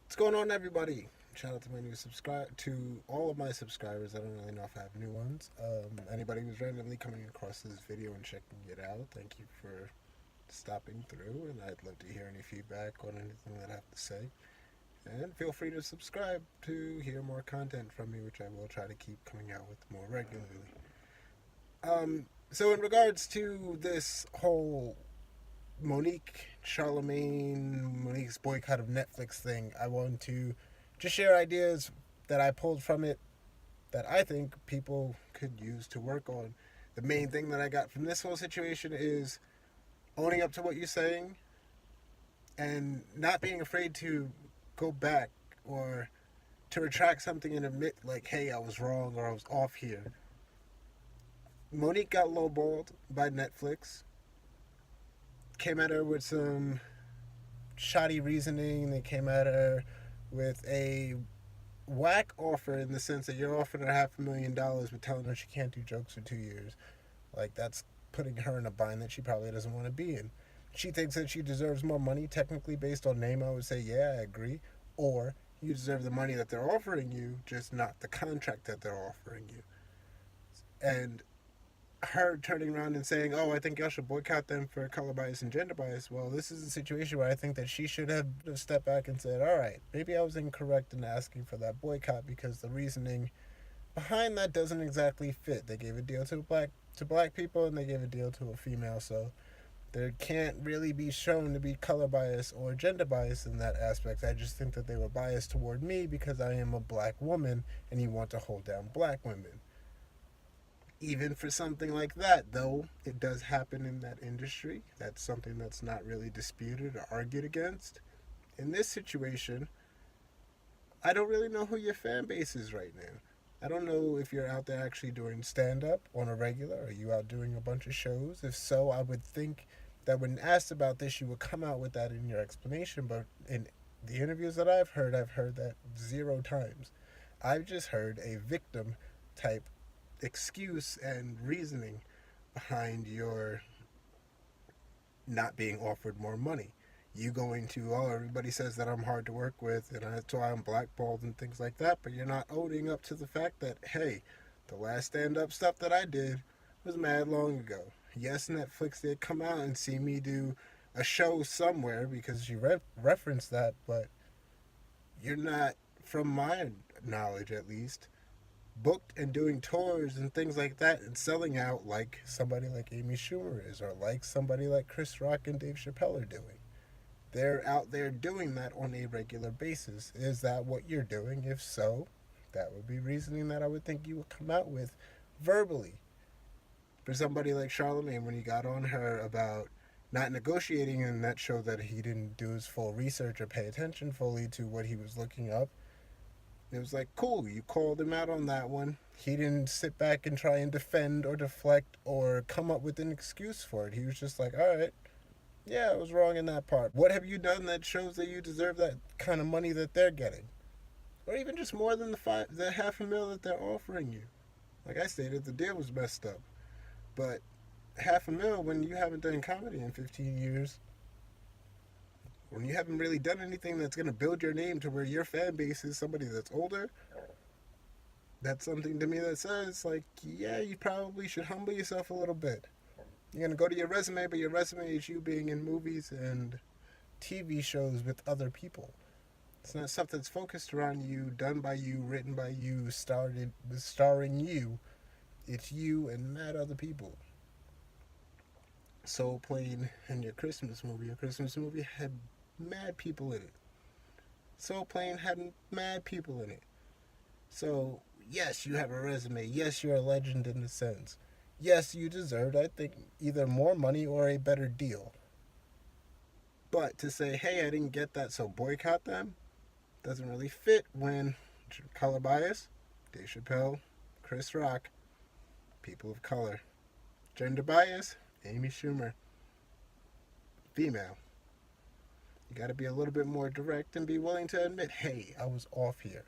What's going on, everybody? Shout out to all of my subscribers. I don't really know if I have new ones. Anybody who's randomly coming across this video and checking it out, thank you for stopping through, and I'd love to hear any feedback on anything that I have to say. And feel free to subscribe to hear more content from me, which I will try to keep coming out with more regularly. So in regards to this whole Monique's boycott of Netflix thing, I want to just share ideas that I pulled from it that I think people could use to work on. The main thing that I got from this whole situation is owning up to what you're saying and not being afraid to go back or to retract something and admit, like, hey, I was wrong or I was off here. Monique got lowballed by Netflix, came at her with some shoddy reasoning. They came at her with a whack offer in the sense that you're offering her $500,000 but telling her she can't do jokes for 2 years. Like, that's putting her in a bind that she probably doesn't want to be in. She thinks that she deserves more money. Technically, based on name, I would say, yeah, I agree. Or you deserve the money that they're offering you, just not the contract that they're offering you. And her turning around and saying, oh, I think y'all should boycott them for color bias and gender bias. Well, this is a situation where I think that she should have stepped back and said, all right, maybe I was incorrect in asking for that boycott because the reasoning behind that doesn't exactly fit. They gave a deal to black people and they gave a deal to a female, so there can't really be shown to be color bias or gender bias in that aspect. I just think that they were biased toward me because I am a black woman and you want to hold down black women. Even for something like that, though, it does happen in that industry. That's something that's not really disputed or argued against. In this situation, I don't really know who your fan base is right now. I don't know if you're out there actually doing stand-up on a regular. Are you out doing a bunch of shows? If so, I would think that when asked about this, you would come out with that in your explanation. But in the interviews that I've heard that 0 times. I've just heard a victim type excuse and reasoning behind your not being offered more money. You going to, oh, everybody says that I'm hard to work with and that's why I'm blackballed and things like that, but you're not owning up to the fact that, hey, the last stand-up stuff that I did was mad long ago. Yes, Netflix did come out and see me do a show somewhere because you referenced that, but you're not, from my knowledge at least, booked and doing tours and things like that and selling out like somebody like Amy Schumer is or like somebody like Chris Rock and Dave Chappelle are doing. They're out there doing that on a regular basis. Is that what you're doing? If so, that would be reasoning that I would think you would come out with verbally. For somebody like Charlemagne, when he got on her about not negotiating in that show, that he didn't do his full research or pay attention fully to what he was looking up, it was like, cool, you called him out on that one. He didn't sit back and try and defend or deflect or come up with an excuse for it. He was just like, all right, yeah, I was wrong in that part. What have you done that shows that you deserve that kind of money that they're getting? Or even just more than the $500,000 that they're offering you. Like I stated, the deal was messed up. But $500,000 when you haven't done comedy in 15 years, when you haven't really done anything that's going to build your name to where your fan base is somebody that's older, that's something to me that says, like, yeah, you probably should humble yourself a little bit. You're going to go to your resume, but your resume is you being in movies and TV shows with other people. It's not stuff that's focused around you, done by you, written by you, starring you. It's you and mad other people. Soul Plane and your Christmas movie had mad people in it. Soul Plane had mad people in it. So, yes, you have a resume. Yes, you're a legend in a sense. Yes, you deserved, I think, either more money or a better deal. But to say, hey, I didn't get that, so boycott them, doesn't really fit when color bias, Dave Chappelle, Chris Rock, people of color. Gender bias, Amy Schumer, female. You got to be a little bit more direct and be willing to admit, hey, I was off here.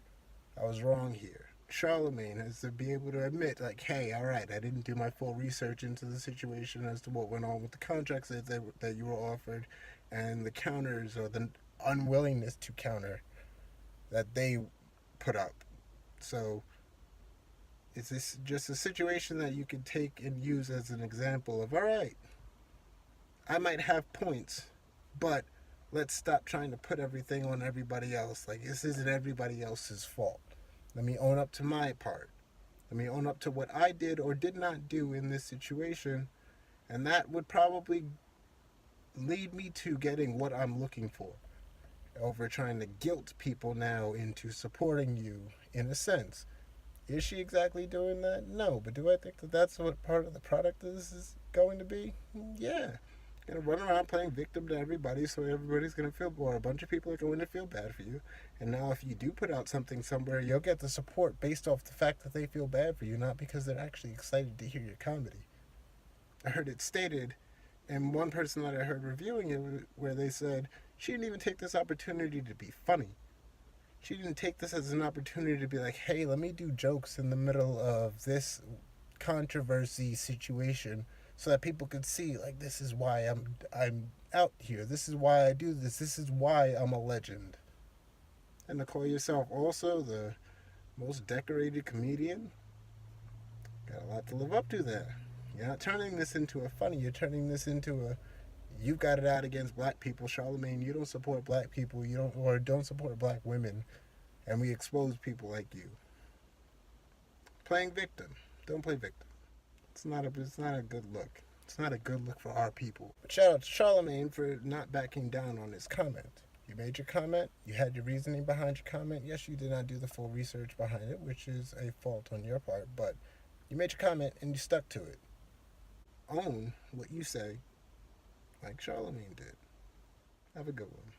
I was wrong here. Charlemagne has to be able to admit, like, hey, all right, I didn't do my full research into the situation as to what went on with the contracts that you were offered and the counters or the unwillingness to counter that they put up. So is this just a situation that you can take and use as an example of, all right, I might have points, but let's stop trying to put everything on everybody else. Like, this isn't everybody else's fault. Let me own up to my part. Let me own up to what I did or did not do in this situation. And that would probably lead me to getting what I'm looking for over trying to guilt people now into supporting you in a sense. Is she exactly doing that? No. But do I think that that's what part of the product is going to be? Yeah. Gonna run around playing victim to everybody, so everybody's gonna feel, or a bunch of people are going to feel bad for you. And now, if you do put out something somewhere, you'll get the support based off the fact that they feel bad for you, not because they're actually excited to hear your comedy. I heard it stated, and one person that I heard reviewing it, where they said she didn't even take this opportunity to be funny. She didn't take this as an opportunity to be like, hey, let me do jokes in the middle of this controversy situation so that people could see, like, this is why I'm out here. This is why I do this. This is why I'm a legend. And to call yourself also the most decorated comedian, got a lot to live up to there. You're not turning this into a funny. You're turning this into a, you've got it out against black people, Charlemagne. You don't support black people. You don't, or don't support black women, and we expose people like you. Playing victim. Don't play victim. It's not a good look. It's not a good look for our people. But shout out to Charlemagne for not backing down on his comment. You made your comment. You had your reasoning behind your comment. Yes, you did not do the full research behind it, which is a fault on your part. But you made your comment and you stuck to it. Own what you say, like Charlemagne did. Have a good one.